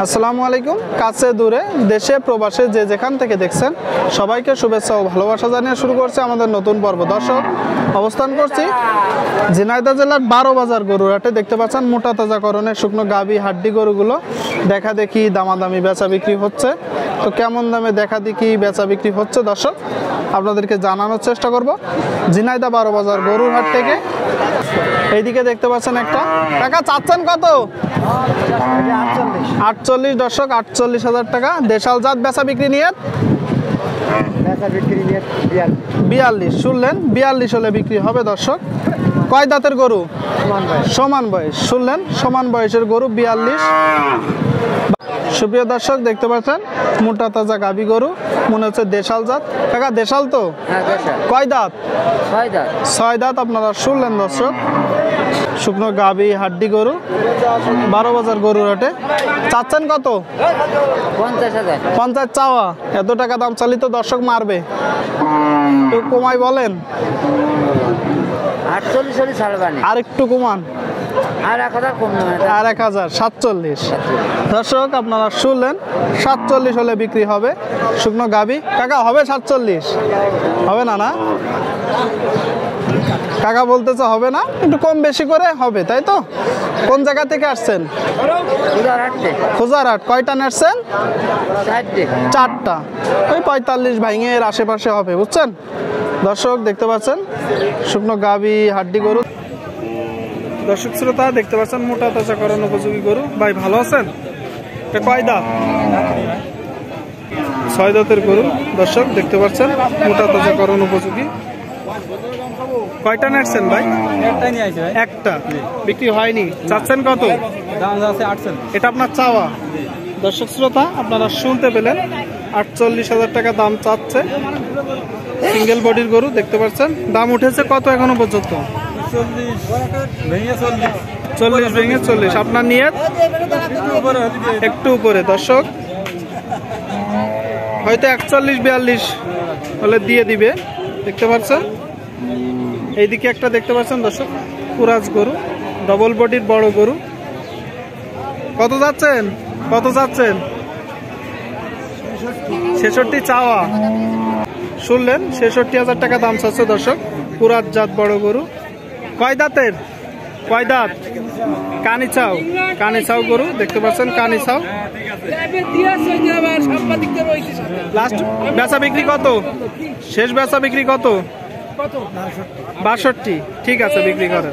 আসসালামু আলাইকুম। কাছে দূরে দেশে প্রবাসে যে যেখান থেকে দেখছেন সবাইকে শুভেচ্ছা ও ভালোবাসা জানিয়ে শুরু করছে আমাদের নতুন পর্ব। দর্শক, অবস্থান করছি ঝিনাইদহ জেলার 12 বাজার গরুর হাটে। দেখতে পাচ্ছেন মোটা তাজাকরণের শুকনো গাভী হাড্ডি গরুগুলো দেখা দেখি দামাদামি বেচা বিক্রি হচ্ছে। তো কেমন দামে দেখা দেখি বেচা বিক্রি হচ্ছে দর্শক আপনাদেরকে জানানোর চেষ্টা করব ঝিনাইদহ 12 বাজার গরুর হাট থেকে। এইদিকে দেখতে পাচ্ছেন একটা টাকা চাচ্ছেন কত? 48 দর্শক, 48,000 টাকা। দেশাল জাত বেচা বিক্রি নিয়ে 42 শুনলেন, 42 হলে বিক্রি হবে দর্শক। কয় দাঁতের গরু? সমান বয়স। শুনলেন, সমান বয়সের গরু 42। সুপ্রিয় দর্শক, দেখতে পাচ্ছেন মোটা তাজা গাভী গরু, মনে হচ্ছে দেশাল জাত। কাকা দেশাল তো? কয় দাঁত? 6 দাঁত। আপনারা শুনলেন দর্শক, শুকনো গাভী হাড্ডি গরু 12 বাজার গরুর হাটে। চাচ্ছেন কত? 50 চাওয়া। এত টাকা দাম চালিত দর্শক মারবে, তো কমাই বলেন। 48 আর একটু কমান, আর 1000 কম না, আর 1000 47। দর্শক আপনারা শুনলেন, 47 হলে বিক্রি হবে শুকনো গাভী। কাকা হবে 47? হবে না? না কাকা বলতেছে হবে না, একটু কম বেশি করে হবে, তাই তো? কোন জায়গা থেকে আসছেন? খোঁজারহাট। কয়টা নেসছেন? 4টা। ওই 45 ভাঙের আশেপাশে হবে, বুঝছেন দর্শক। দেখতে পাচ্ছেন শুকনো গাভী হাড্ডি গরু। দর্শক শ্রোতা, দেখতে পাচ্ছেন মোটা তাজাকরণ উপযোগী গরু। ভাই ভালো আছেন? কয় দাঁত? 6 দাঁতের গরু দর্শক, দেখতে পাচ্ছেন মোটা তাজাকরণ উপযোগী। কয়টা নেসছেন ভাই? একটা। বিক্রি হয়নি। চাচ্ছেন কত? এটা আপনার চাওয়া। দর্শক শ্রোতা আপনারা শুনতে পেলেন, 48,000 টাকা দাম চাচ্ছে। সিঙ্গেল বডির গরু দেখতে পাচ্ছেন। দাম উঠেছে কত এখনো পর্যন্ত? 40 ভেঙে 40। আপনার নিয়ত একটু উপরে দর্শক, হয়তো 41-42 হলে দিয়ে দিবে। দেখতে পাচ্ছেন এইদিকে একটা দেখতে পাচ্ছেন দর্শক, কুরাজ গরু, ডবল বডির বড় গরু। কত যাচ্ছেন? 66 চাওয়া। শুনলেন, 66,000 টাকা দাম চাচ্ছে দর্শক। কুরাজ জাত বড় গরু। কয় দাঁতের? কয় দাঁত? কানিছাও গরু দেখতে পাচ্ছেন, কানিছাও। লাস্ট বেচা বিক্রি কত? শেষ বেচা বিক্রি কত? 62। ঠিক আছে, বিক্রি করেন।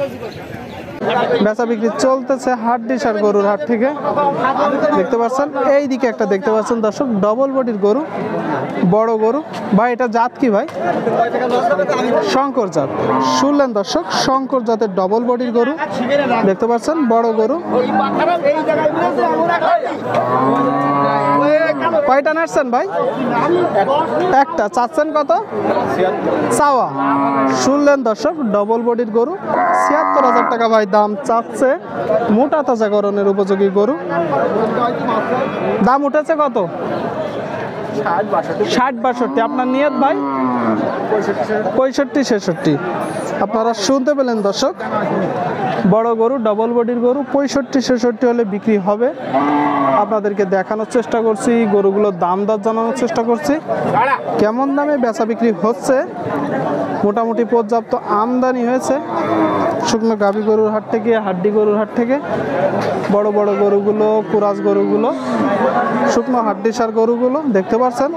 বেচা বিক্রি চলতেছে হাড্ডিসার গরুর হাট থেকে। দেখতে পাচ্ছেন এইদিকে একটা দেখতে পাচ্ছেন দর্শক, ডবল বডির গরু, বড় গরু। ভাই এটা জাত কি ভাই? শঙ্কর জাত। শুনলেন দর্শক, শঙ্কর জাতের ডবল বডির গরু দেখতে পাচ্ছেন, বড় গরু। কয়টা নাড়ছেন ভাই? একটা। চাচ্ছেন কত? চাওয়া। শুনলেন দর্শক, ডবল বডির গরু 76,000 টাকা ভাই দাম চাচ্ছে। মোটা তাজাকরণের উপযোগী গরু। দাম উঠেছে কত? 60-62। আপনার নিয়ত ভাই? 65-66। আপনারা শুনতে পেলেন দর্শক, বড় গরু, ডবল বডির গরু 65-66 হলে বিক্রি হবে। আপনাদেরকে দেখানোর চেষ্টা করছি, গরুগুলোর দাম দর জানানোর চেষ্টা করছি, কেমন দামে বেচা বিক্রি হচ্ছে। মোটামুটি পর্যাপ্ত আমদানি হয়েছে শুকনো গাভী গরুর হাট থেকে, হাড্ডি গরুর হাট থেকে। বড় বড় গরুগুলো, কুরাজ গরুগুলো, শুকনো হাড্ডিসার গরুগুলো দেখতে পাচ্ছেন।